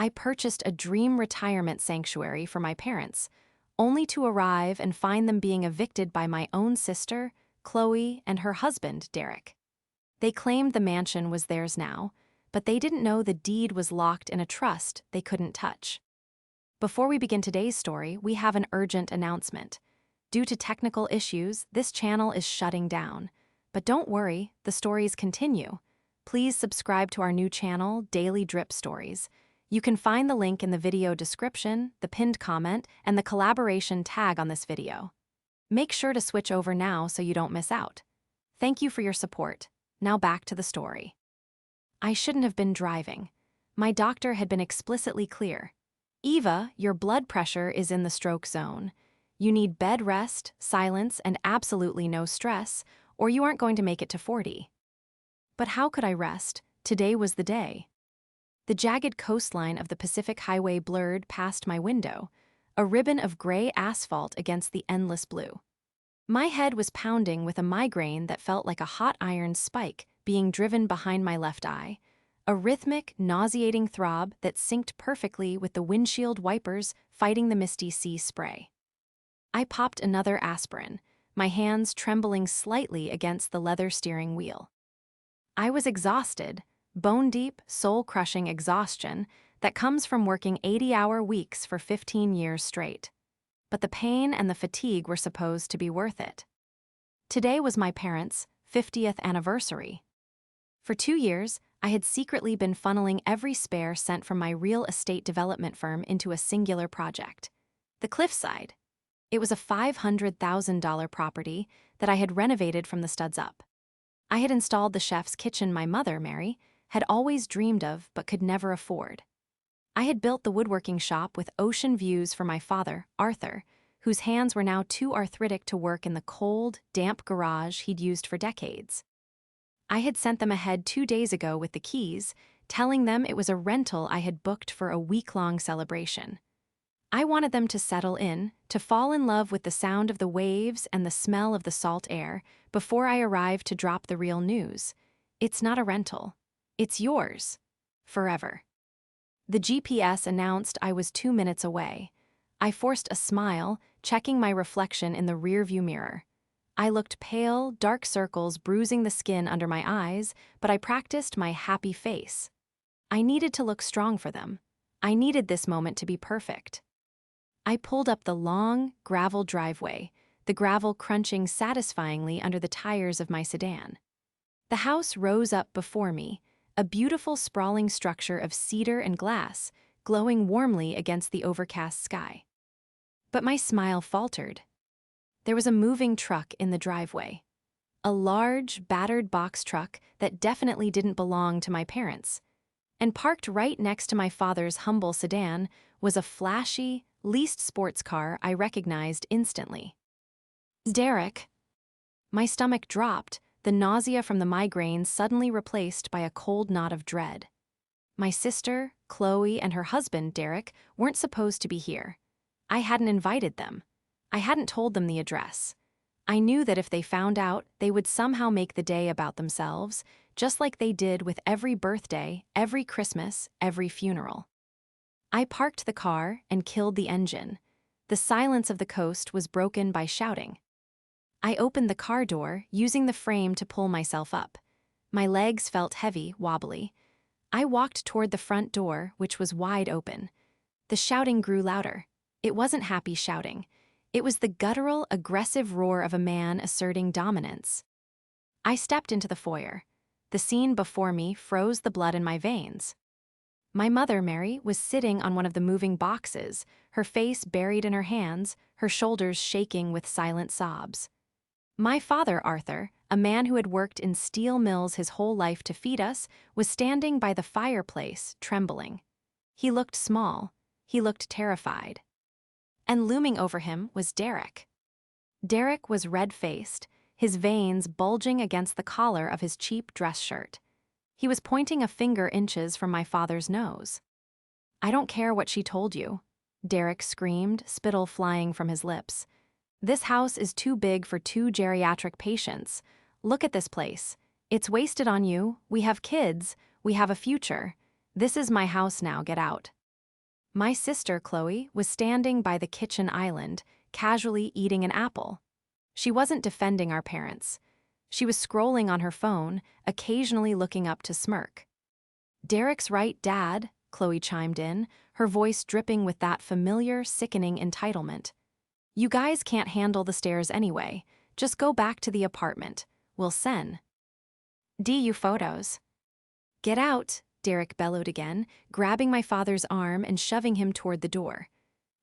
I purchased a dream retirement sanctuary for my parents, only to arrive and find them being evicted by my own sister, Chloe, and her husband, Derek. They claimed the mansion was theirs now, but they didn't know the deed was locked in a trust they couldn't touch. Before we begin today's story, we have an urgent announcement. Due to technical issues, this channel is shutting down. But don't worry, the stories continue. Please subscribe to our new channel, Daily Drip Stories. You can find the link in the video description, the pinned comment, and the collaboration tag on this video. Make sure to switch over now so you don't miss out. Thank you for your support. Now back to the story. I shouldn't have been driving. My doctor had been explicitly clear. Eva, your blood pressure is in the stroke zone. You need bed rest, silence, and absolutely no stress, or you aren't going to make it to 40. But how could I rest? Today was the day. The jagged coastline of the Pacific Highway blurred past my window, a ribbon of gray asphalt against the endless blue. My head was pounding with a migraine that felt like a hot iron spike being driven behind my left eye, a rhythmic, nauseating throb that synced perfectly with the windshield wipers fighting the misty sea spray. I popped another aspirin, my hands trembling slightly against the leather steering wheel. I was exhausted, bone-deep, soul-crushing exhaustion that comes from working 80-hour weeks for 15 years straight. But the pain and the fatigue were supposed to be worth it. Today was my parents' 50th anniversary. For 2 years, I had secretly been funneling every spare sent from my real estate development firm into a singular project: the Cliffside. It was a $500,000 property that I had renovated from the studs up. I had installed the chef's kitchen my mother, Mary, had always dreamed of but could never afford. I had built the woodworking shop with ocean views for my father, Arthur, whose hands were now too arthritic to work in the cold, damp garage he'd used for decades. I had sent them ahead 2 days ago with the keys, telling them it was a rental I had booked for a week-long celebration. I wanted them to settle in, to fall in love with the sound of the waves and the smell of the salt air before I arrived to drop the real news. It's not a rental. It's yours. Forever. The GPS announced I was 2 minutes away. I forced a smile, checking my reflection in the rearview mirror. I looked pale, dark circles bruising the skin under my eyes, but I practiced my happy face. I needed to look strong for them. I needed this moment to be perfect. I pulled up the long, gravel driveway, the gravel crunching satisfyingly under the tires of my sedan. The house rose up before me, a beautiful sprawling structure of cedar and glass, glowing warmly against the overcast sky. But my smile faltered. There was a moving truck in the driveway. A large, battered box truck that definitely didn't belong to my parents. And parked right next to my father's humble sedan was a flashy, leased sports car I recognized instantly. Derek. My stomach dropped, the nausea from the migraine suddenly replaced by a cold knot of dread. My sister, Chloe, and her husband, Derek, weren't supposed to be here. I hadn't invited them. I hadn't told them the address. I knew that if they found out, they would somehow make the day about themselves, just like they did with every birthday, every Christmas, every funeral. I parked the car and killed the engine. The silence of the coast was broken by shouting. I opened the car door, using the frame to pull myself up. My legs felt heavy, wobbly. I walked toward the front door, which was wide open. The shouting grew louder. It wasn't happy shouting. It was the guttural, aggressive roar of a man asserting dominance. I stepped into the foyer. The scene before me froze the blood in my veins. My mother, Mary, was sitting on one of the moving boxes, her face buried in her hands, her shoulders shaking with silent sobs. My father, Arthur, a man who had worked in steel mills his whole life to feed us, was standing by the fireplace, trembling. He looked small. He looked terrified. And looming over him was Derek. Derek was red-faced, his veins bulging against the collar of his cheap dress shirt. He was pointing a finger inches from my father's nose. "I don't care what she told you," Derek screamed, spittle flying from his lips. "This house is too big for 2 geriatric patients. Look at this place. It's wasted on you. We have kids. We have a future. This is my house now, get out." My sister, Chloe, was standing by the kitchen island, casually eating an apple. She wasn't defending our parents. She was scrolling on her phone, occasionally looking up to smirk. "Derek's right, Dad," Chloe chimed in, her voice dripping with that familiar, sickening entitlement. "You guys can't handle the stairs anyway. Just go back to the apartment. We'll send you photos." "Get out," Derek bellowed again, grabbing my father's arm and shoving him toward the door.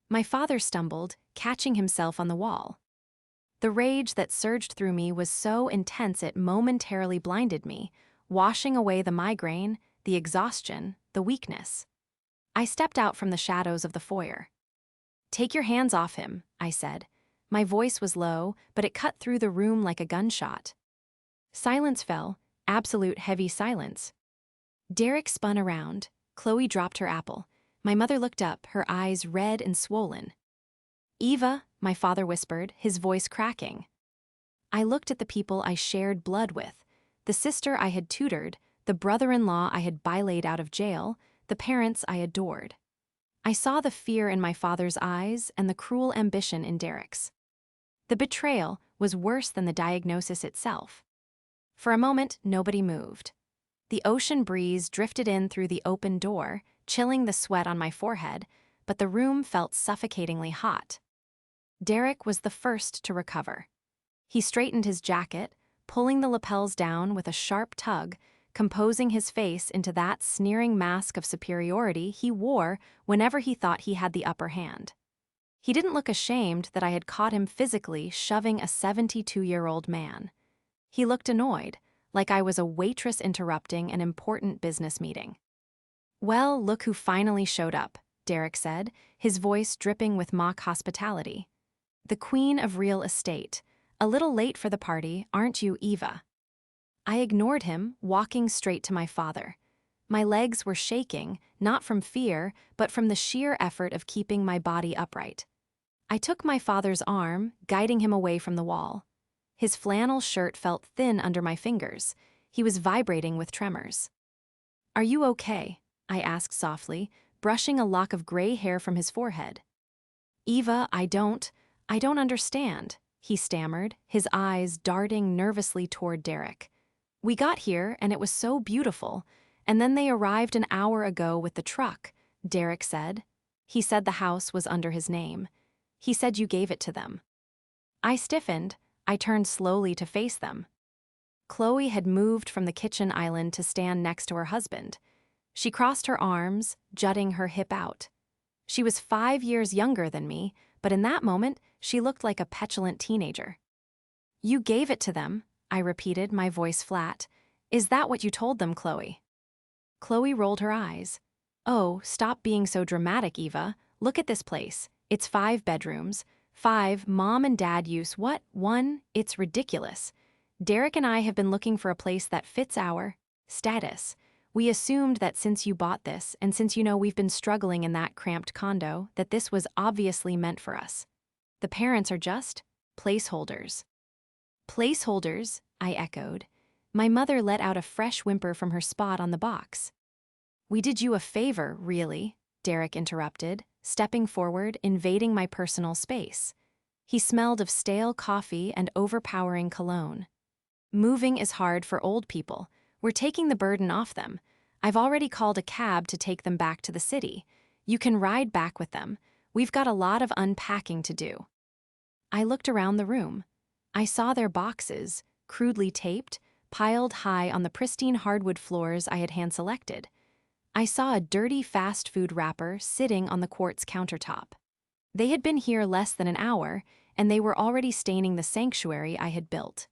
My father stumbled, catching himself on the wall. The rage that surged through me was so intense it momentarily blinded me, washing away the migraine, the exhaustion, the weakness. I stepped out from the shadows of the foyer. "Take your hands off him," I said. My voice was low, but it cut through the room like a gunshot. Silence fell, absolute heavy silence. Derek spun around. Chloe dropped her apple. My mother looked up, her eyes red and swollen. "Eva," my father whispered, his voice cracking. I looked at the people I shared blood with, the sister I had tutored, the brother-in-law I had BIL'd out of jail, the parents I adored. I saw the fear in my father's eyes and the cruel ambition in Derek's. The betrayal was worse than the diagnosis itself. For a moment, nobody moved. The ocean breeze drifted in through the open door, chilling the sweat on my forehead, but the room felt suffocatingly hot. Derek was the first to recover. He straightened his jacket, pulling the lapels down with a sharp tug, composing his face into that sneering mask of superiority he wore whenever he thought he had the upper hand. He didn't look ashamed that I had caught him physically shoving a 72-year-old man. He looked annoyed, like I was a waitress interrupting an important business meeting. "Well, look who finally showed up," Derek said, his voice dripping with mock hospitality. "The queen of real estate. A little late for the party, aren't you, Eva?" I ignored him, walking straight to my father. My legs were shaking, not from fear, but from the sheer effort of keeping my body upright. I took my father's arm, guiding him away from the wall. His flannel shirt felt thin under my fingers. He was vibrating with tremors. "Are you okay?" I asked softly, brushing a lock of gray hair from his forehead. "Eva, I don't understand," he stammered, his eyes darting nervously toward Derek. "We got here, and it was so beautiful, and then they arrived an hour ago with the truck," Derek said. He said the house was under his name. "He said you gave it to them." I stiffened. I turned slowly to face them. Chloe had moved from the kitchen island to stand next to her husband. She crossed her arms, jutting her hip out. She was 5 years younger than me, but in that moment, she looked like a petulant teenager. "You gave it to them," I repeated, my voice flat. "Is that what you told them, Chloe?" Chloe rolled her eyes. "Oh, stop being so dramatic, Eva. Look at this place. It's 5 bedrooms. 5, Mom and Dad use what? 1? It's ridiculous. Derek and I have been looking for a place that fits our status. We assumed that since you bought this, and since you know we've been struggling in that cramped condo, that this was obviously meant for us. The parents are just placeholders." "Placeholders," I echoed. My mother let out a fresh whimper from her spot on the box. "We did you a favor, really," Derek interrupted, stepping forward, invading my personal space. He smelled of stale coffee and overpowering cologne. "Moving is hard for old people. We're taking the burden off them. I've already called a cab to take them back to the city. You can ride back with them. We've got a lot of unpacking to do." I looked around the room. I saw their boxes, crudely taped, piled high on the pristine hardwood floors I had hand-selected. I saw a dirty fast food wrapper sitting on the quartz countertop. They had been here less than an hour, and they were already staining the sanctuary I had built.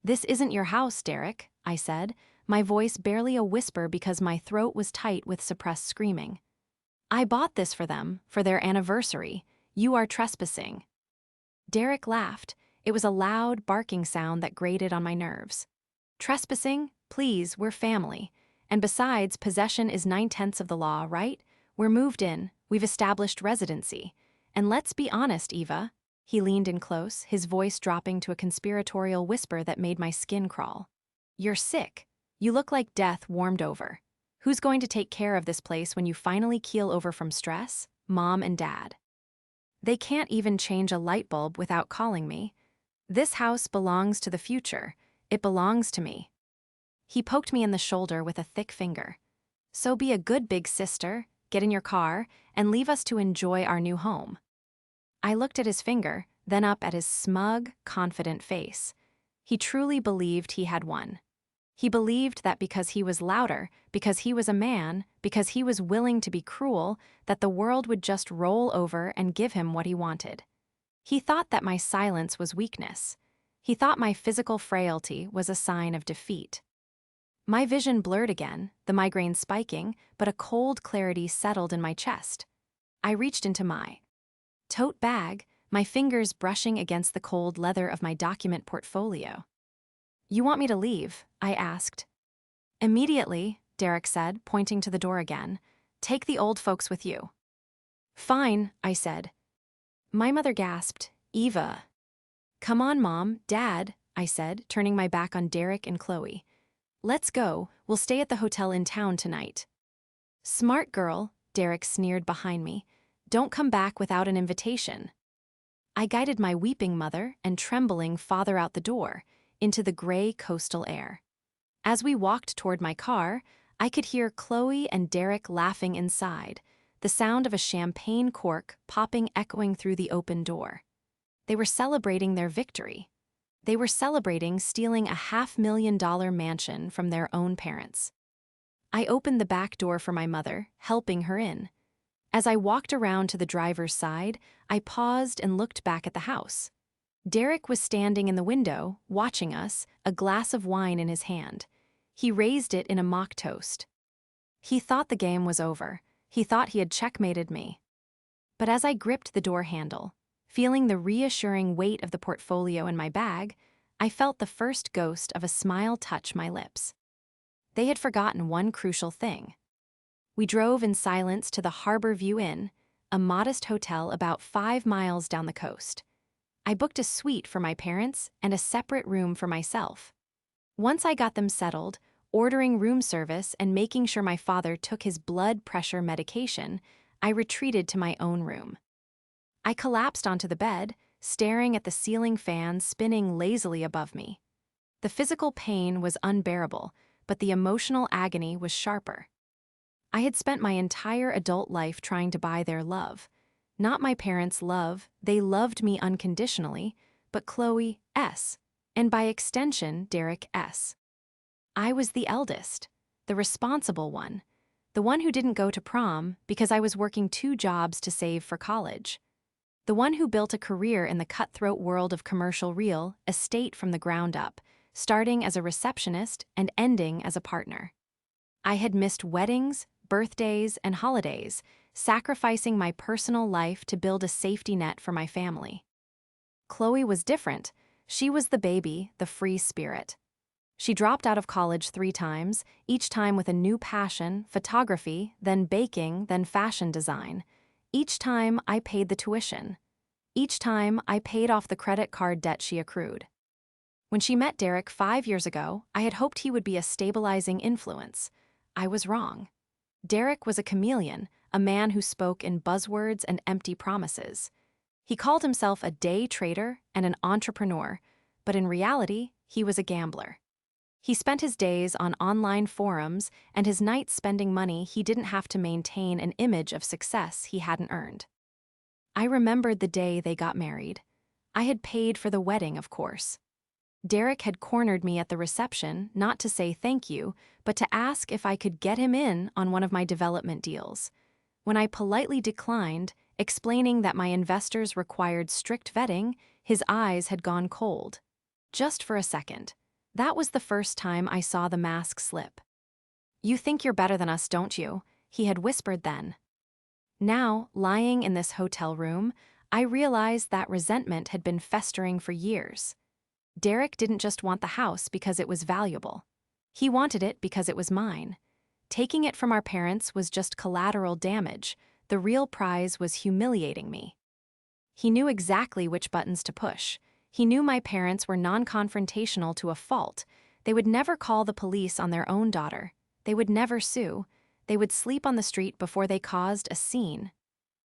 "This isn't your house, Derek," I said, my voice barely a whisper because my throat was tight with suppressed screaming. "I bought this for them, for their anniversary. You are trespassing." Derek laughed. It was a loud, barking sound that grated on my nerves. "Trespassing? Please, we're family. And besides, possession is 9/10 of the law, right? We're moved in, we've established residency. And let's be honest, Eva." He leaned in close, his voice dropping to a conspiratorial whisper that made my skin crawl. "You're sick. You look like death warmed over. Who's going to take care of this place when you finally keel over from stress? Mom and Dad. They can't even change a light bulb without calling me. This house belongs to the future. It belongs to me. He poked me in the shoulder with a thick finger. So be a good big sister, get in your car, and leave us to enjoy our new home. I looked at his finger, then up at his smug, confident face. He truly believed he had won. He believed that because he was louder, because he was a man, because he was willing to be cruel, that the world would just roll over and give him what he wanted. He thought that my silence was weakness. He thought my physical frailty was a sign of defeat. My vision blurred again, the migraine spiking, but a cold clarity settled in my chest. I reached into my tote bag, my fingers brushing against the cold leather of my document portfolio. "You want me to leave?" I asked. "Immediately," Derek said, pointing to the door again. "Take the old folks with you." "Fine," I said. My mother gasped, "Eva." "Come on, Mom, Dad," I said, turning my back on Derek and Chloe. "Let's go, we'll stay at the hotel in town tonight." "Smart girl," Derek sneered behind me. "Don't come back without an invitation." I guided my weeping mother and trembling father out the door, into the gray coastal air. As we walked toward my car, I could hear Chloe and Derek laughing inside, the sound of a champagne cork popping echoing through the open door. They were celebrating their victory. They were celebrating stealing a $500,000 mansion from their own parents. I opened the back door for my mother, helping her in. As I walked around to the driver's side, I paused and looked back at the house. Derek was standing in the window, watching us, a glass of wine in his hand. He raised it in a mock toast. He thought the game was over. He thought he had checkmated me. But as I gripped the door handle, feeling the reassuring weight of the portfolio in my bag, I felt the first ghost of a smile touch my lips. They had forgotten one crucial thing. We drove in silence to the Harbor View Inn, a modest hotel about 5 miles down the coast. I booked a suite for my parents and a separate room for myself. Once I got them settled, ordering room service and making sure my father took his blood pressure medication, I retreated to my own room. I collapsed onto the bed, staring at the ceiling fan spinning lazily above me. The physical pain was unbearable, but the emotional agony was sharper. I had spent my entire adult life trying to buy their love. Not my parents' love, they loved me unconditionally, but Chloe S., and by extension, Derek S. I was the eldest, the responsible one, the one who didn't go to prom because I was working 2 jobs to save for college. The one who built a career in the cutthroat world of commercial real estate from the ground up, starting as a receptionist and ending as a partner. I had missed weddings, birthdays, and holidays, sacrificing my personal life to build a safety net for my family. Chloe was different. She was the baby, the free spirit. She dropped out of college 3 times, each time with a new passion, photography, then baking, then fashion design. Each time I paid the tuition. Each time I paid off the credit card debt she accrued. When she met Derek 5 years ago, I had hoped he would be a stabilizing influence. I was wrong. Derek was a chameleon, a man who spoke in buzzwords and empty promises. He called himself a day trader and an entrepreneur, but in reality, he was a gambler. He spent his days on online forums and his nights spending money he didn't have to maintain an image of success he hadn't earned. I remembered the day they got married. I had paid for the wedding, of course. Derek had cornered me at the reception, not to say thank you, but to ask if I could get him in on one of my development deals. When I politely declined, explaining that my investors required strict vetting, his eyes had gone cold. Just for a second. That was the first time I saw the mask slip. "You think you're better than us, don't you?" he had whispered then. Now, lying in this hotel room, I realized that resentment had been festering for years. Derek didn't just want the house because it was valuable. He wanted it because it was mine. Taking it from our parents was just collateral damage. The real prize was humiliating me. He knew exactly which buttons to push. He knew my parents were non-confrontational to a fault. They would never call the police on their own daughter. They would never sue. They would sleep on the street before they caused a scene.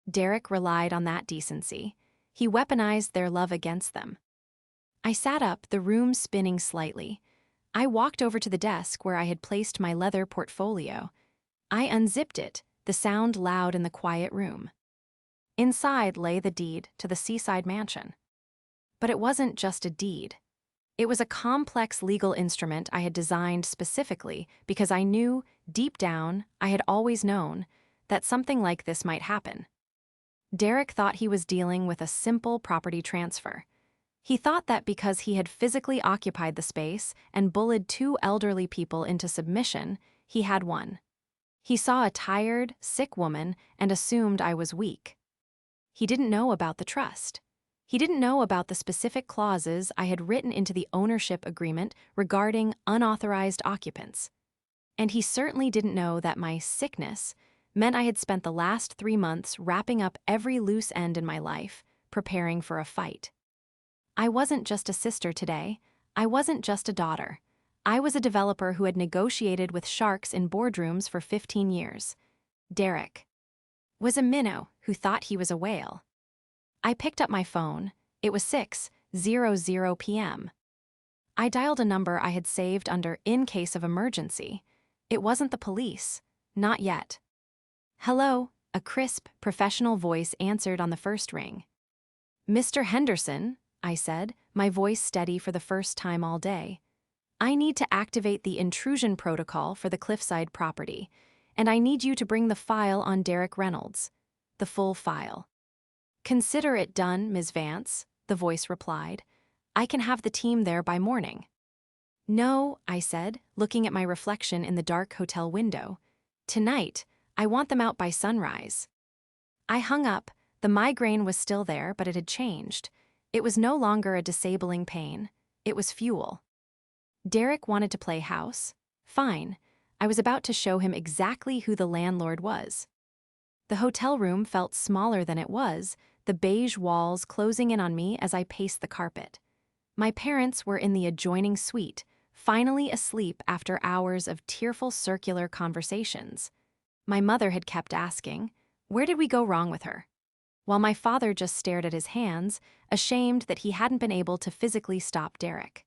Derek relied on that decency. He weaponized their love against them. I sat up, the room spinning slightly. I walked over to the desk where I had placed my leather portfolio. I unzipped it, the sound loud in the quiet room. Inside lay the deed to the seaside mansion. But it wasn't just a deed. It was a complex legal instrument I had designed specifically because I knew, deep down, I had always known, that something like this might happen. Derek thought he was dealing with a simple property transfer. He thought that because he had physically occupied the space and bullied two elderly people into submission, he had won. He saw a tired, sick woman and assumed I was weak. He didn't know about the trust. He didn't know about the specific clauses I had written into the ownership agreement regarding unauthorized occupants. And he certainly didn't know that my sickness meant I had spent the last 3 months wrapping up every loose end in my life, preparing for a fight. I wasn't just a sister today. I wasn't just a daughter. I was a developer who had negotiated with sharks in boardrooms for 15 years. Derek was a minnow who thought he was a whale. I picked up my phone. It was 6:00 p.m. I dialed a number I had saved under "in case of emergency." It wasn't the police. Not yet. "Hello," a crisp, professional voice answered on the first ring. "Mr. Henderson," I said, my voice steady for the first time all day. "I need to activate the intrusion protocol for the Cliffside property, and I need you to bring the file on Derek Reynolds. The full file." "Consider it done, Ms. Vance," the voice replied. "I can have the team there by morning." "No," I said, looking at my reflection in the dark hotel window. "Tonight, I want them out by sunrise." I hung up. The migraine was still there, but it had changed. It was no longer a disabling pain. It was fuel. Derek wanted to play house. Fine. I was about to show him exactly who the landlord was. The hotel room felt smaller than it was, the beige walls closing in on me as I paced the carpet. My parents were in the adjoining suite, finally asleep after hours of tearful circular conversations. My mother had kept asking, where did we go wrong with her? While my father just stared at his hands, ashamed that he hadn't been able to physically stop Derek.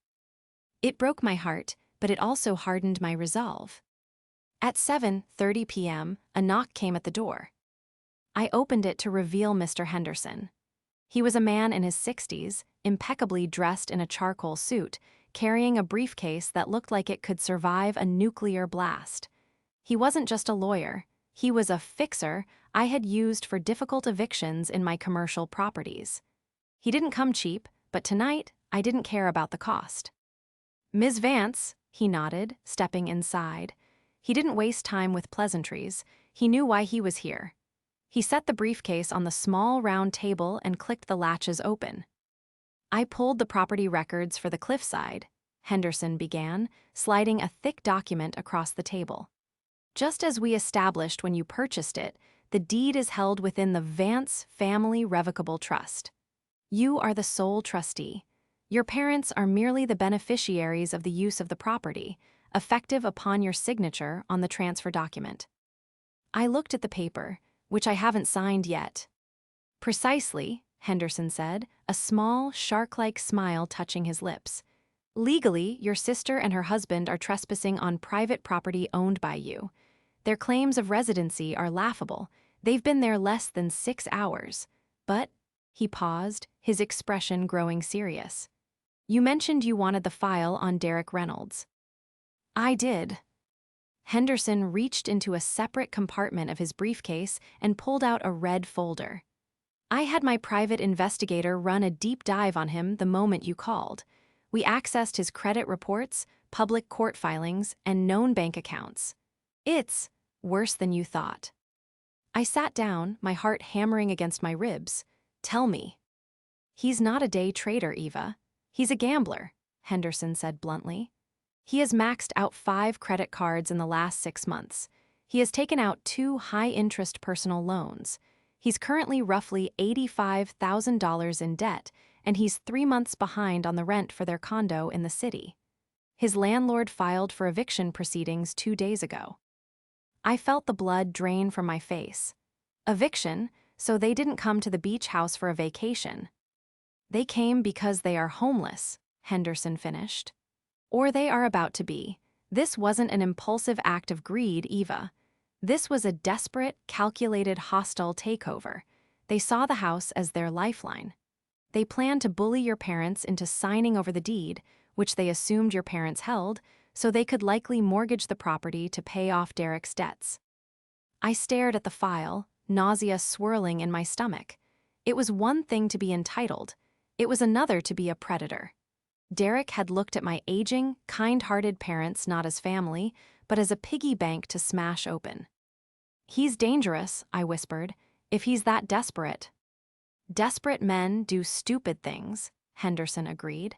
It broke my heart, but it also hardened my resolve. At 7:30 p.m., a knock came at the door. I opened it to reveal Mr. Henderson. He was a man in his 60s, impeccably dressed in a charcoal suit, carrying a briefcase that looked like it could survive a nuclear blast. He wasn't just a lawyer. He was a fixer I had used for difficult evictions in my commercial properties. He didn't come cheap, but tonight I didn't care about the cost. "Ms. Vance," he nodded, stepping inside. He didn't waste time with pleasantries. He knew why he was here. He set the briefcase on the small round table and clicked the latches open. "I pulled the property records for the Cliffside," Henderson began, sliding a thick document across the table. "Just as we established when you purchased it, the deed is held within the Vance Family Revocable Trust. You are the sole trustee. Your parents are merely the beneficiaries of the use of the property, effective upon your signature on the transfer document." I looked at the paper, which I haven't signed yet. "Precisely," Henderson said, a small, shark-like smile touching his lips. "Legally, your sister and her husband are trespassing on private property owned by you. Their claims of residency are laughable. They've been there less than 6 hours. But," he paused, his expression growing serious, "you mentioned you wanted the file on Derek Reynolds." "I did." Henderson reached into a separate compartment of his briefcase and pulled out a red folder. "I had my private investigator run a deep dive on him the moment you called. We accessed his credit reports, public court filings, and known bank accounts. It's worse than you thought." I sat down, my heart hammering against my ribs. "Tell me." "He's not a day trader, Eva. He's a gambler," Henderson said bluntly. "He has maxed out 5 credit cards in the last 6 months. He has taken out 2 high-interest personal loans. He's currently roughly $85,000 in debt, and he's 3 months behind on the rent for their condo in the city." His landlord filed for eviction proceedings 2 days ago. I felt the blood drain from my face. Eviction, so they didn't come to the beach house for a vacation. They came because they are homeless, Henderson finished. Or they are about to be. This wasn't an impulsive act of greed, Eva. This was a desperate, calculated, hostile takeover. They saw the house as their lifeline. They planned to bully your parents into signing over the deed, which they assumed your parents held, so they could likely mortgage the property to pay off Derek's debts. I stared at the file, nausea swirling in my stomach. It was one thing to be entitled. It was another to be a predator. Derek had looked at my aging, kind-hearted parents not as family, but as a piggy bank to smash open. "He's dangerous," I whispered, "if he's that desperate." "Desperate men do stupid things," Henderson agreed.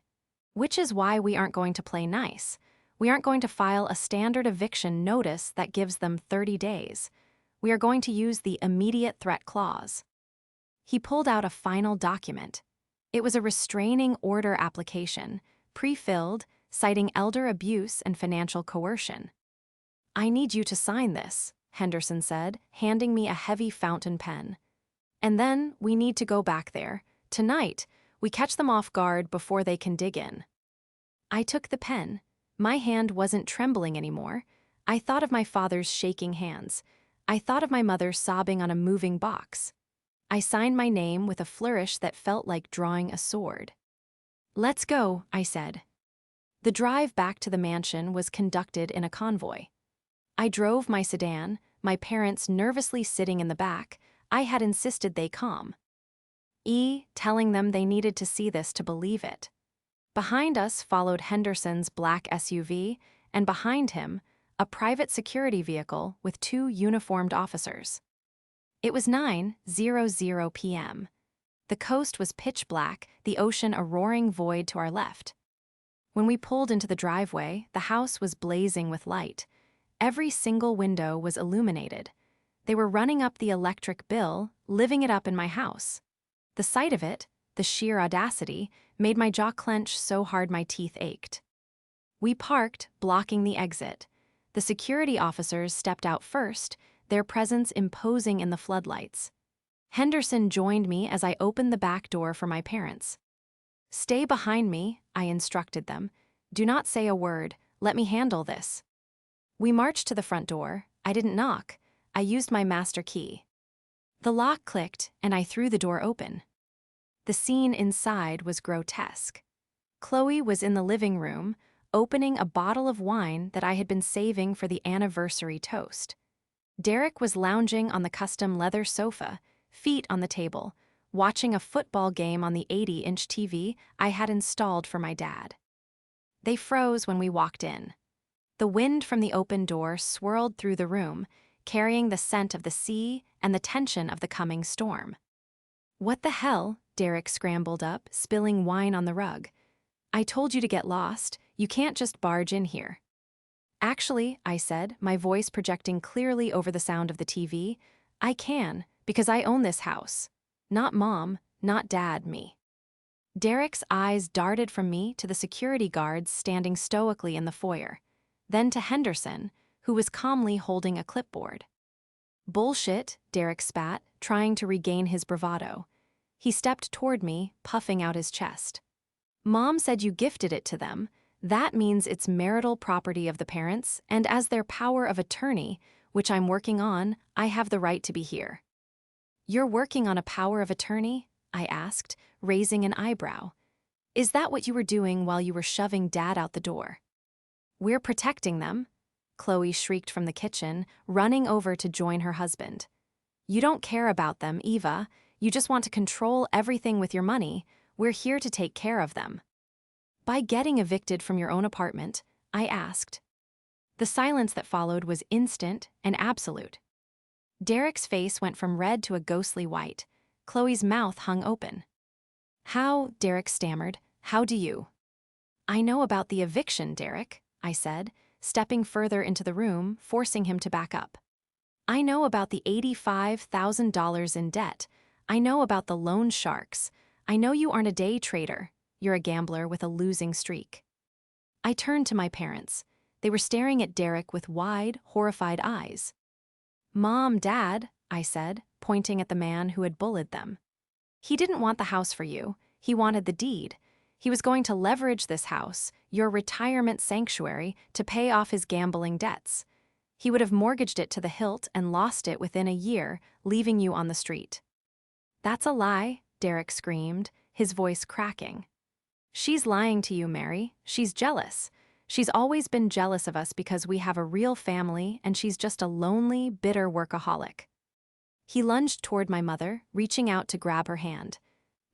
"Which is why we aren't going to play nice. We aren't going to file a standard eviction notice that gives them 30 days. We are going to use the immediate threat clause." He pulled out a final document. It was a restraining order application, pre-filled, citing elder abuse and financial coercion. "I need you to sign this," Henderson said, handing me a heavy fountain pen. "And then we need to go back there. Tonight, we catch them off guard before they can dig in." I took the pen. My hand wasn't trembling anymore. I thought of my father's shaking hands. I thought of my mother sobbing on a moving box. I signed my name with a flourish that felt like drawing a sword. "Let's go," I said. The drive back to the mansion was conducted in a convoy. I drove my sedan, my parents nervously sitting in the back. I had insisted they calm. Telling them they needed to see this to believe it. Behind us followed Henderson's black SUV, and behind him, a private security vehicle with 2 uniformed officers. It was 9:00 p.m. The coast was pitch black, the ocean a roaring void to our left. When we pulled into the driveway, the house was blazing with light. Every single window was illuminated. They were running up the electric bill, living it up in my house. The sight of it, the sheer audacity, made my jaw clench so hard my teeth ached. We parked, blocking the exit. The security officers stepped out first, their presence imposing in the floodlights. Henderson joined me as I opened the back door for my parents. "Stay behind me," I instructed them. "Do not say a word. Let me handle this." We marched to the front door. I didn't knock. I used my master key. The lock clicked, and I threw the door open. The scene inside was grotesque. Chloe was in the living room, opening a bottle of wine that I had been saving for the anniversary toast. Derek was lounging on the custom leather sofa, feet on the table, watching a football game on the 80-inch TV I had installed for my dad. They froze when we walked in. The wind from the open door swirled through the room, carrying the scent of the sea and the tension of the coming storm. "What the hell?" Derek scrambled up, spilling wine on the rug. "I told you to get lost. You can't just barge in here." "Actually," I said, my voice projecting clearly over the sound of the TV, "I can, because I own this house. Not Mom, not Dad, me." Derek's eyes darted from me to the security guards standing stoically in the foyer, then to Henderson, who was calmly holding a clipboard. "Bullshit," Derek spat, trying to regain his bravado. He stepped toward me, puffing out his chest. "Mom said you gifted it to them. That means it's marital property of the parents, and as their power of attorney, which I'm working on, I have the right to be here." "You're working on a power of attorney?" I asked, raising an eyebrow. "Is that what you were doing while you were shoving Dad out the door?" "We're protecting them," Chloe shrieked from the kitchen, running over to join her husband. "You don't care about them, Eva. You just want to control everything with your money. We're here to take care of them." "By getting evicted from your own apartment?" I asked. The silence that followed was instant and absolute. Derek's face went from red to a ghostly white. Chloe's mouth hung open. "How?" Derek stammered. "How do you?" "I know about the eviction, Derek," I said, stepping further into the room, forcing him to back up. "I know about the $85,000 in debt. I know about the loan sharks. I know you aren't a day trader. You're a gambler with a losing streak." I turned to my parents. They were staring at Derek with wide, horrified eyes. "Mom, Dad," I said, pointing at the man who had bullied them. "He didn't want the house for you. He wanted the deed. He was going to leverage this house, your retirement sanctuary, to pay off his gambling debts. He would have mortgaged it to the hilt and lost it within a year, leaving you on the street." "That's a lie," Derek screamed, his voice cracking. "She's lying to you, Mary. She's jealous. She's always been jealous of us because we have a real family and she's just a lonely, bitter workaholic." He lunged toward my mother, reaching out to grab her hand.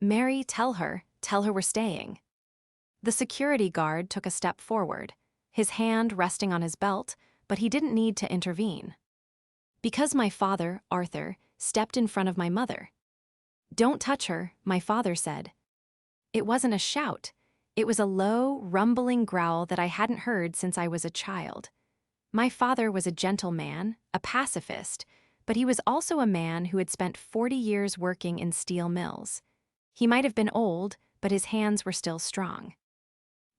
"Mary, tell her we're staying." The security guard took a step forward, his hand resting on his belt, but he didn't need to intervene. Because my father, Arthur, stepped in front of my mother. "Don't touch her," my father said. It wasn't a shout. It was a low, rumbling growl that I hadn't heard since I was a child. My father was a gentle man, a pacifist, but he was also a man who had spent 40 years working in steel mills. He might have been old, but his hands were still strong.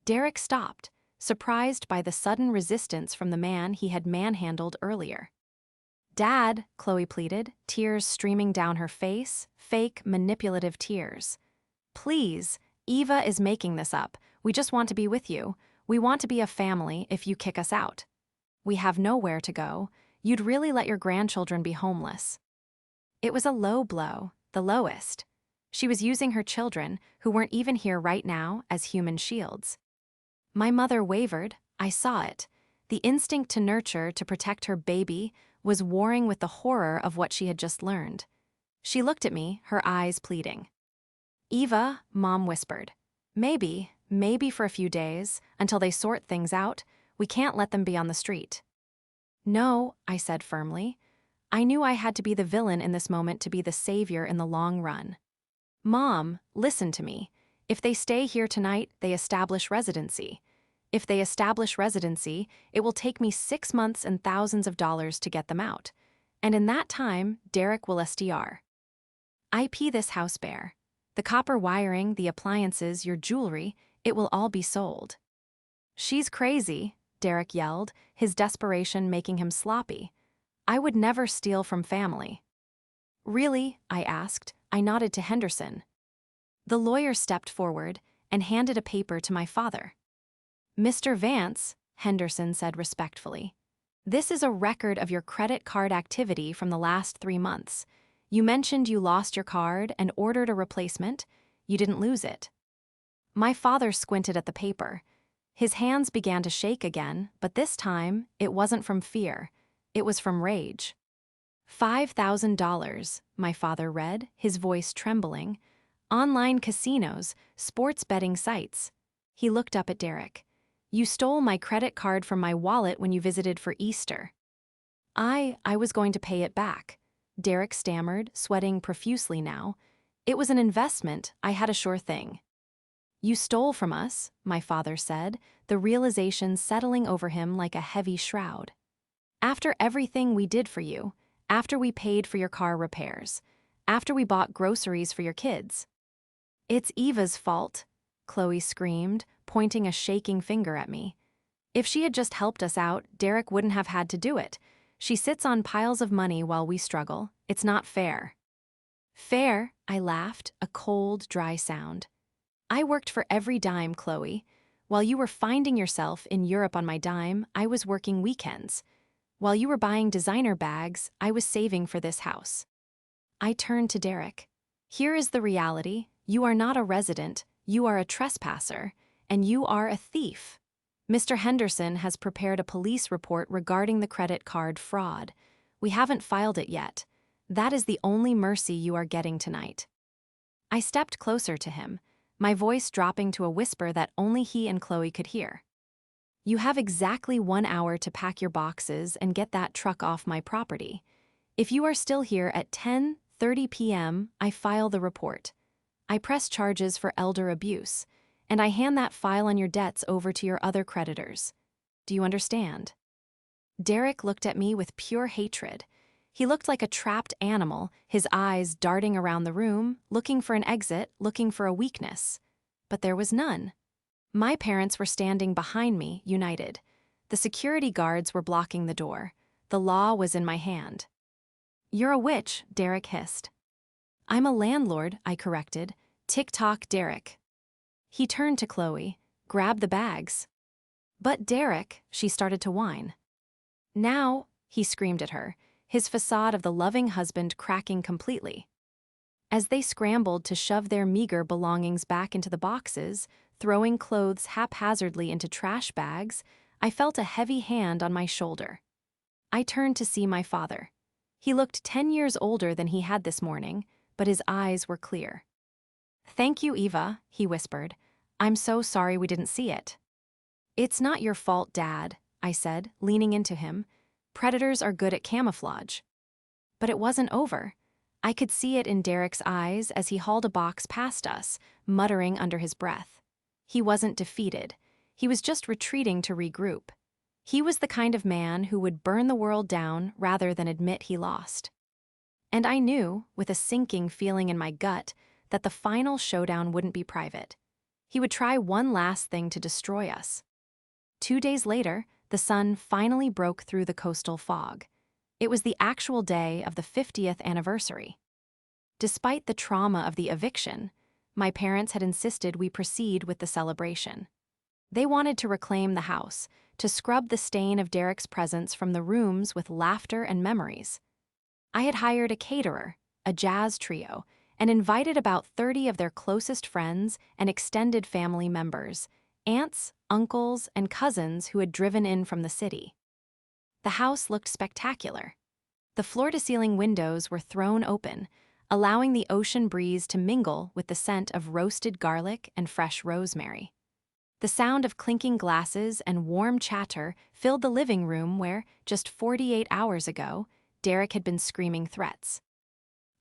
Derek stopped, surprised by the sudden resistance from the man he had manhandled earlier. "Dad," Chloe pleaded, tears streaming down her face, fake, manipulative tears. "Please, Eva is making this up. We just want to be with you. We want to be a family if you kick us out. We have nowhere to go. You'd really let your grandchildren be homeless." It was a low blow, the lowest. She was using her children, who weren't even here right now, as human shields. My mother wavered. I saw it. The instinct to nurture, to protect her baby, was warring with the horror of what she had just learned. She looked at me, her eyes pleading. "Eva," Mom whispered. Maybe for a few days, until they sort things out. We can't let them be on the street." "No," I said firmly. I knew I had to be the villain in this moment to be the savior in the long run. "Mom, listen to me. If they stay here tonight, they establish residency. If they establish residency, it will take me 6 months and thousands of dollars to get them out. And in that time, Derek will SDR. IP this house bare. The copper wiring, the appliances, your jewelry, it will all be sold." "She's crazy," Derek yelled, his desperation making him sloppy. "I would never steal from family." "Really?" I asked. I nodded to Henderson. The lawyer stepped forward and handed a paper to my father. "Mr. Vance," Henderson said respectfully, "this is a record of your credit card activity from the last 3 months. You mentioned you lost your card and ordered a replacement. You didn't lose it." My father squinted at the paper. His hands began to shake again, but this time, it wasn't from fear. It was from rage. $5,000, my father read, his voice trembling. "Online casinos, sports betting sites." He looked up at Derek. "You stole my credit card from my wallet when you visited for Easter." I was going to pay it back," Derek stammered, sweating profusely now. "It was an investment. I had a sure thing." "You stole from us," my father said, the realization settling over him like a heavy shroud. "After everything we did for you, after we paid for your car repairs, after we bought groceries for your kids." "It's Eva's fault," Chloe screamed, pointing a shaking finger at me. "If she had just helped us out, Derek wouldn't have had to do it. She sits on piles of money while we struggle. It's not fair." "Fair," I laughed, a cold, dry sound. "I worked for every dime, Chloe. While you were finding yourself in Europe on my dime, I was working weekends. While you were buying designer bags, I was saving for this house." I turned to Derek. "Here is the reality. You are not a resident, you are a trespasser, and you are a thief. Mr. Henderson has prepared a police report regarding the credit card fraud. We haven't filed it yet. That is the only mercy you are getting tonight." I stepped closer to him, my voice dropping to a whisper that only he and Chloe could hear. "You have exactly 1 hour to pack your boxes and get that truck off my property. If you are still here at 10:30 p.m., I file the report. I press charges for elder abuse, and I hand that file on your debts over to your other creditors. Do you understand?" Derek looked at me with pure hatred. He looked like a trapped animal, his eyes darting around the room, looking for an exit, looking for a weakness. But there was none. My parents were standing behind me, united. The security guards were blocking the door. The law was in my hand. "You're a witch," Derek hissed. "I'm a landlord," I corrected. "Tick-tock, Derek." He turned to Chloe. "Grab the bags." "But Derek," she started to whine. "Now," he screamed at her, his facade of the loving husband cracking completely. As they scrambled to shove their meager belongings back into the boxes, throwing clothes haphazardly into trash bags, I felt a heavy hand on my shoulder. I turned to see my father. He looked 10 years older than he had this morning, but his eyes were clear. "Thank you, Eva," he whispered. "I'm so sorry we didn't see it." "It's not your fault, Dad," I said, leaning into him. "Predators are good at camouflage." But it wasn't over. I could see it in Derek's eyes as he hauled a box past us, muttering under his breath. He wasn't defeated. He was just retreating to regroup. He was the kind of man who would burn the world down rather than admit he lost. And I knew, with a sinking feeling in my gut, that the final showdown wouldn't be private. He would try one last thing to destroy us. 2 days later, the sun finally broke through the coastal fog. It was the actual day of the 50th anniversary. Despite the trauma of the eviction, my parents had insisted we proceed with the celebration. They wanted to reclaim the house, to scrub the stain of Derek's presence from the rooms with laughter and memories. I had hired a caterer, a jazz trio, and invited about 30 of their closest friends and extended family members, aunts, uncles, and cousins who had driven in from the city. The house looked spectacular. The floor-to-ceiling windows were thrown open, allowing the ocean breeze to mingle with the scent of roasted garlic and fresh rosemary. The sound of clinking glasses and warm chatter filled the living room where, just 48 hours ago, Derek had been screaming threats.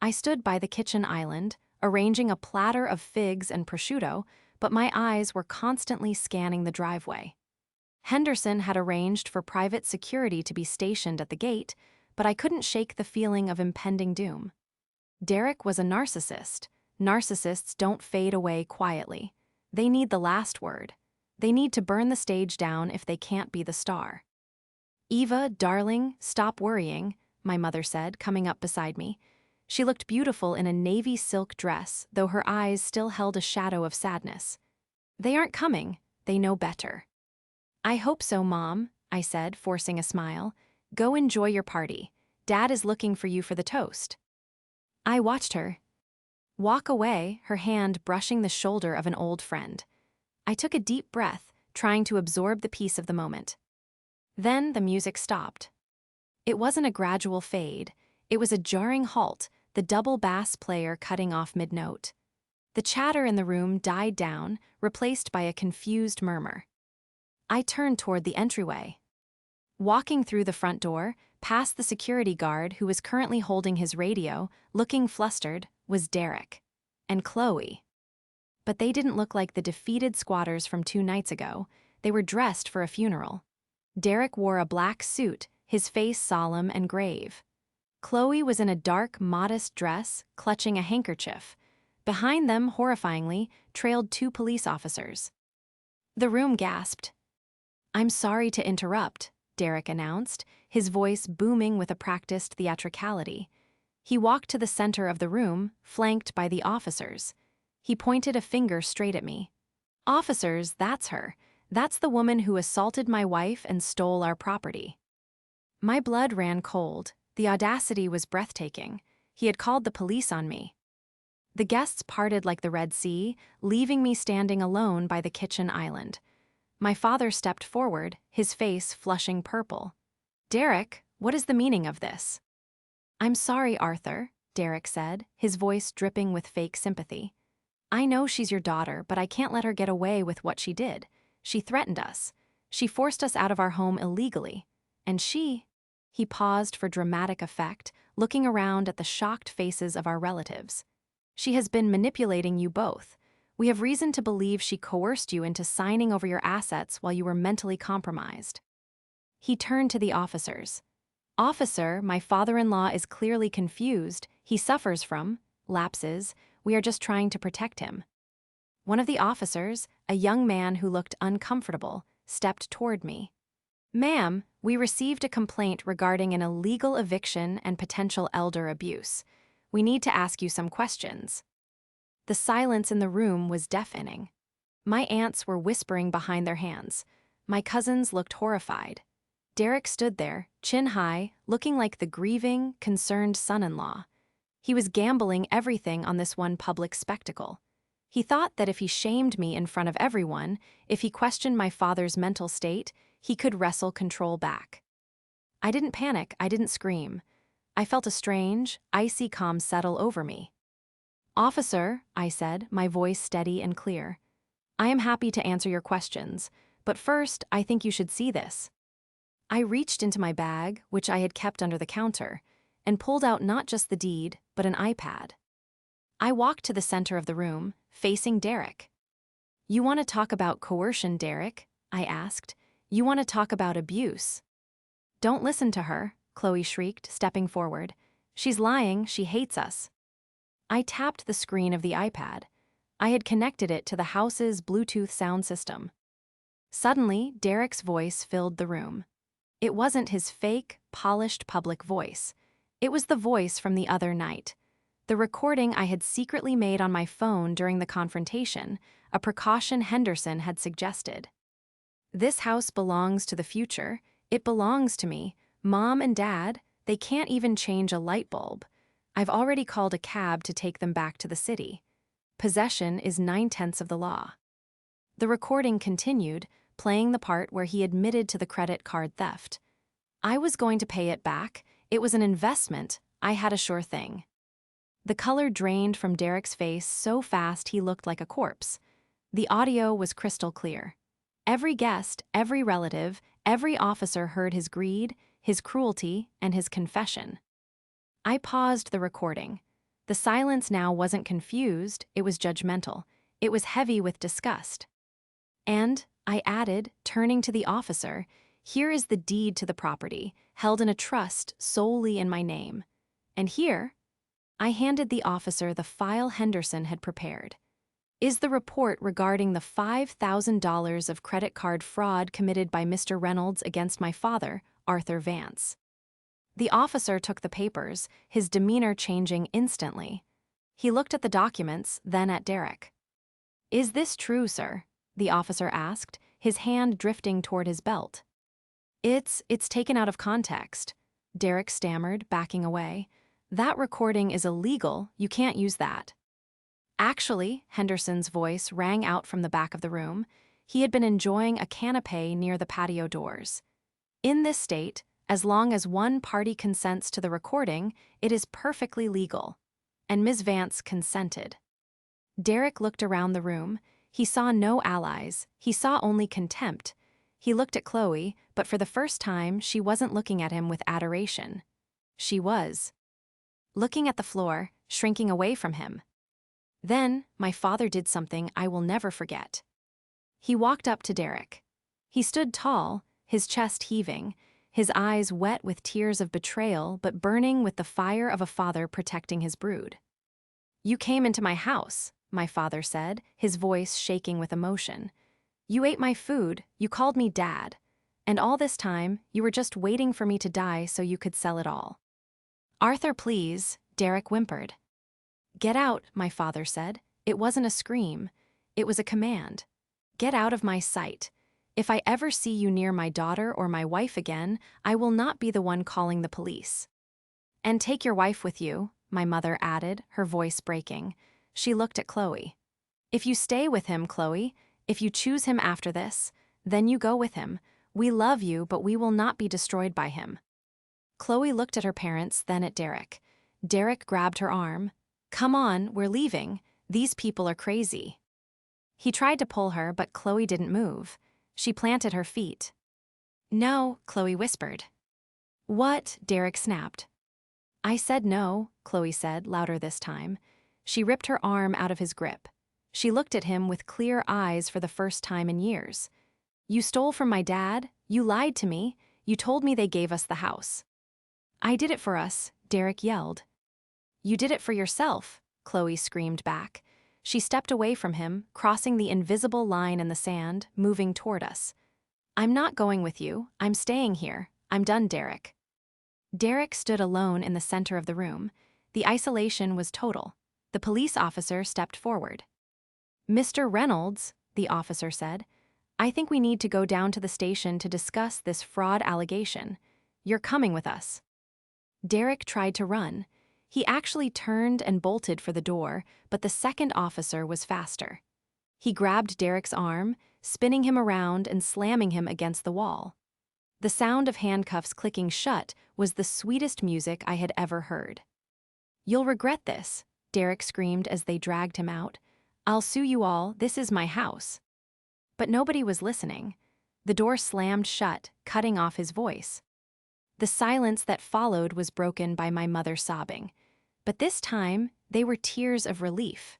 I stood by the kitchen island, arranging a platter of figs and prosciutto, but my eyes were constantly scanning the driveway. Henderson had arranged for private security to be stationed at the gate, but I couldn't shake the feeling of impending doom. Derek was a narcissist. Narcissists don't fade away quietly. They need the last word. They need to burn the stage down if they can't be the star. "Eva, darling, stop worrying," my mother said, coming up beside me. She looked beautiful in a navy silk dress, though her eyes still held a shadow of sadness. "They aren't coming. They know better." "I hope so, Mom," I said, forcing a smile. "Go enjoy your party. Dad is looking for you for the toast." I watched her walk away, her hand brushing the shoulder of an old friend. I took a deep breath, trying to absorb the peace of the moment. Then the music stopped. It wasn't a gradual fade. It was a jarring halt, the double bass player cutting off mid-note. The chatter in the room died down, replaced by a confused murmur. I turned toward the entryway. Walking through the front door, past the security guard who was currently holding his radio, looking flustered, was Derek. And Chloe. But they didn't look like the defeated squatters from 2 nights ago. They were dressed for a funeral. Derek wore a black suit, his face solemn and grave. Chloe was in a dark, modest dress, clutching a handkerchief. Behind them, horrifyingly, trailed 2 police officers. The room gasped. "I'm sorry to interrupt," Derek announced, his voice booming with a practiced theatricality. He walked to the center of the room, flanked by the officers. He pointed a finger straight at me. "Officers, that's her. That's the woman who assaulted my wife and stole our property." My blood ran cold. The audacity was breathtaking. He had called the police on me. The guests parted like the Red Sea, leaving me standing alone by the kitchen island. My father stepped forward, his face flushing purple. "Derek, what is the meaning of this?" "I'm sorry, Arthur," Derek said, his voice dripping with fake sympathy. "I know she's your daughter, but I can't let her get away with what she did. She threatened us. She forced us out of our home illegally. And she—" He paused for dramatic effect, looking around at the shocked faces of our relatives. "She has been manipulating you both. We have reason to believe she coerced you into signing over your assets while you were mentally compromised." He turned to the officers. "Officer, my father-in-law is clearly confused. He suffers from lapses. We are just trying to protect him." One of the officers, a young man who looked uncomfortable, stepped toward me. "Ma'am, we received a complaint regarding an illegal eviction and potential elder abuse. We need to ask you some questions." The silence in the room was deafening. My aunts were whispering behind their hands. My cousins looked horrified. Derek stood there, chin high, looking like the grieving, concerned son-in-law. He was gambling everything on this one public spectacle. He thought that if he shamed me in front of everyone, if he questioned my father's mental state, he could wrestle control back. I didn't panic, I didn't scream. I felt a strange, icy calm settle over me. "Officer," I said, my voice steady and clear, "I am happy to answer your questions, but first, I think you should see this." I reached into my bag, which I had kept under the counter, and pulled out not just the deed, but an iPad. I walked to the center of the room, facing Derek. "You want to talk about coercion, Derek?" I asked. "You want to talk about abuse?" "Don't listen to her," Chloe shrieked, stepping forward. "She's lying, she hates us." I tapped the screen of the iPad. I had connected it to the house's Bluetooth sound system. Suddenly, Derek's voice filled the room. It wasn't his fake, polished public voice. It was the voice from the other night. The recording I had secretly made on my phone during the confrontation, a precaution Henderson had suggested. "This house belongs to the future. It belongs to me. Mom and Dad, they can't even change a light bulb. I've already called a cab to take them back to the city. Possession is 9/10 of the law." The recording continued, playing the part where he admitted to the credit card theft. I was going to pay it back. It was an investment. I had a sure thing. The color drained from Derek's face so fast he looked like a corpse. The audio was crystal clear. Every guest, every relative, every officer heard his greed, his cruelty, and his confession. I paused the recording. The silence now wasn't confused, it was judgmental. It was heavy with disgust. "And," I added, turning to the officer, "here is the deed to the property, held in a trust solely in my name. And here," I handed the officer the file Henderson had prepared, "is the report regarding the $5,000 of credit card fraud committed by Mr. Reynolds against my father, Arthur Vance." The officer took the papers, his demeanor changing instantly. He looked at the documents, then at Derek. "Is this true, sir?" the officer asked, his hand drifting toward his belt. It's taken out of context," Derek stammered, backing away. "That recording is illegal, you can't use that." "Actually," Henderson's voice rang out from the back of the room. He had been enjoying a canapé near the patio doors. "In this state, as long as one party consents to the recording, it is perfectly legal." And Ms. Vance consented. Derek looked around the room. He saw no allies. He saw only contempt. He looked at Chloe, but for the first time, she wasn't looking at him with adoration. She was looking at the floor, shrinking away from him. Then, my father did something I will never forget. He walked up to Derek. He stood tall, his chest heaving, his eyes wet with tears of betrayal but burning with the fire of a father protecting his brood. "You came into my house," my father said, his voice shaking with emotion. "You ate my food, you called me Dad. And all this time, you were just waiting for me to die so you could sell it all." "Arthur, please," Derek whimpered. "Get out," my father said. It wasn't a scream. It was a command. "Get out of my sight. If I ever see you near my daughter or my wife again, I will not be the one calling the police." "And take your wife with you," my mother added, her voice breaking. She looked at Chloe. "If you stay with him, Chloe, if you choose him after this, then you go with him. We love you, but we will not be destroyed by him." Chloe looked at her parents, then at Derek. Derek grabbed her arm. "Come on, we're leaving. These people are crazy." He tried to pull her, but Chloe didn't move. She planted her feet. "No," Chloe whispered. "What?" Derek snapped. "I said no," Chloe said, louder this time. She ripped her arm out of his grip. She looked at him with clear eyes for the first time in years. "You stole from my dad. You lied to me. You told me they gave us the house." "I did it for us," Derek yelled. "You did it for yourself," Chloe screamed back. She stepped away from him, crossing the invisible line in the sand, moving toward us. "I'm not going with you. I'm staying here. I'm done, Derek." Derek stood alone in the center of the room. The isolation was total. The police officer stepped forward. "Mr. Reynolds," the officer said, "I think we need to go down to the station to discuss this fraud allegation. You're coming with us." Derek tried to run. He actually turned and bolted for the door, but the second officer was faster. He grabbed Derek's arm, spinning him around and slamming him against the wall. The sound of handcuffs clicking shut was the sweetest music I had ever heard. "You'll regret this," Derek screamed as they dragged him out. "I'll sue you all. This is my house." But nobody was listening. The door slammed shut, cutting off his voice. The silence that followed was broken by my mother sobbing. But this time, they were tears of relief.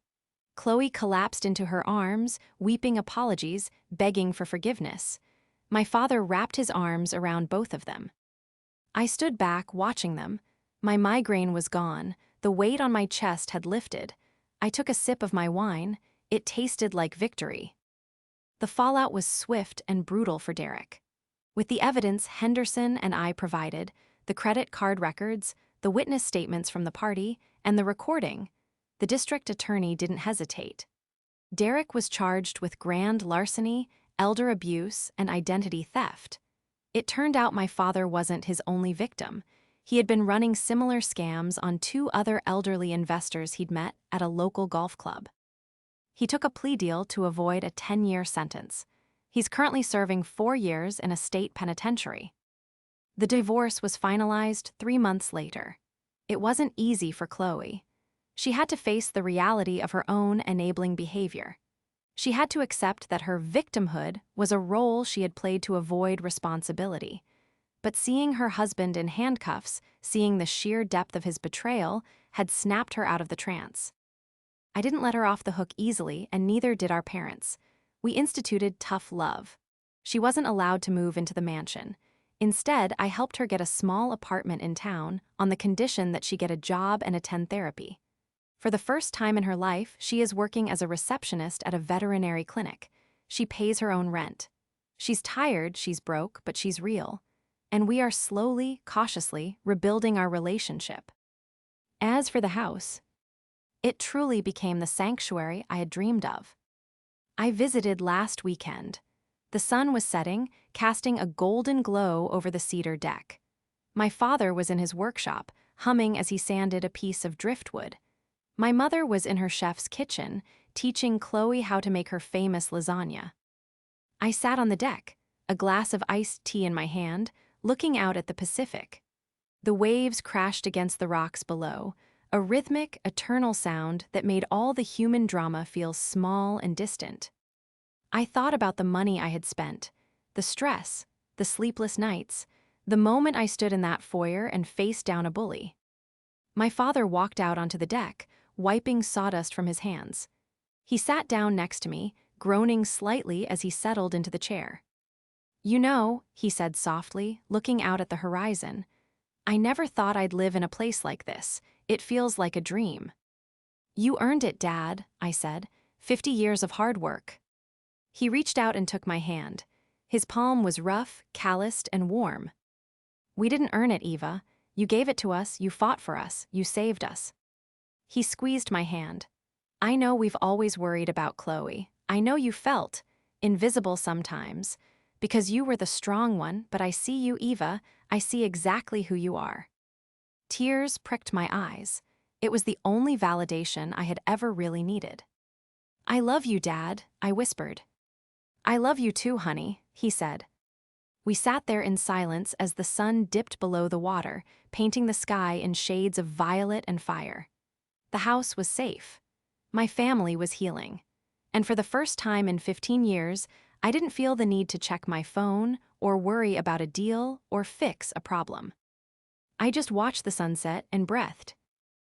Chloe collapsed into her arms, weeping apologies, begging for forgiveness. My father wrapped his arms around both of them. I stood back, watching them. My migraine was gone. The weight on my chest had lifted. I took a sip of my wine. It tasted like victory. The fallout was swift and brutal for Derek. With the evidence Henderson and I provided, the credit card records, the witness statements from the party, and the recording, the district attorney didn't hesitate. Derek was charged with grand larceny, elder abuse, and identity theft. It turned out my father wasn't his only victim. He had been running similar scams on 2 other elderly investors he'd met at a local golf club. He took a plea deal to avoid a 10-year sentence. He's currently serving 4 years in a state penitentiary. The divorce was finalized 3 months later. It wasn't easy for Chloe. She had to face the reality of her own enabling behavior. She had to accept that her victimhood was a role she had played to avoid responsibility. But seeing her husband in handcuffs, seeing the sheer depth of his betrayal, had snapped her out of the trance. I didn't let her off the hook easily, and neither did our parents. We instituted tough love. She wasn't allowed to move into the mansion. Instead, I helped her get a small apartment in town on the condition that she get a job and attend therapy. For the first time in her life, she is working as a receptionist at a veterinary clinic. She pays her own rent. She's tired, she's broke, but she's real. And we are slowly, cautiously rebuilding our relationship. As for the house, it truly became the sanctuary I had dreamed of. I visited last weekend. The sun was setting, casting a golden glow over the cedar deck. My father was in his workshop, humming as he sanded a piece of driftwood. My mother was in her chef's kitchen, teaching Chloe how to make her famous lasagna. I sat on the deck, a glass of iced tea in my hand, looking out at the Pacific. The waves crashed against the rocks below, a rhythmic, eternal sound that made all the human drama feel small and distant. I thought about the money I had spent, the stress, the sleepless nights, the moment I stood in that foyer and faced down a bully. My father walked out onto the deck, wiping sawdust from his hands. He sat down next to me, groaning slightly as he settled into the chair. "You know," he said softly, looking out at the horizon, "I never thought I'd live in a place like this. It feels like a dream." "You earned it, Dad," I said. 50 years of hard work." He reached out and took my hand. His palm was rough, calloused, and warm. "We didn't earn it, Eva. You gave it to us, you fought for us, you saved us." He squeezed my hand. "I know we've always worried about Chloe. I know you felt invisible sometimes, because you were the strong one, but I see you, Eva. I see exactly who you are." Tears pricked my eyes. It was the only validation I had ever really needed. "I love you, Dad," I whispered. "I love you too, honey," he said. We sat there in silence as the sun dipped below the water, painting the sky in shades of violet and fire. The house was safe. My family was healing. And for the first time in 15 years, I didn't feel the need to check my phone or worry about a deal or fix a problem. I just watched the sunset and breathed.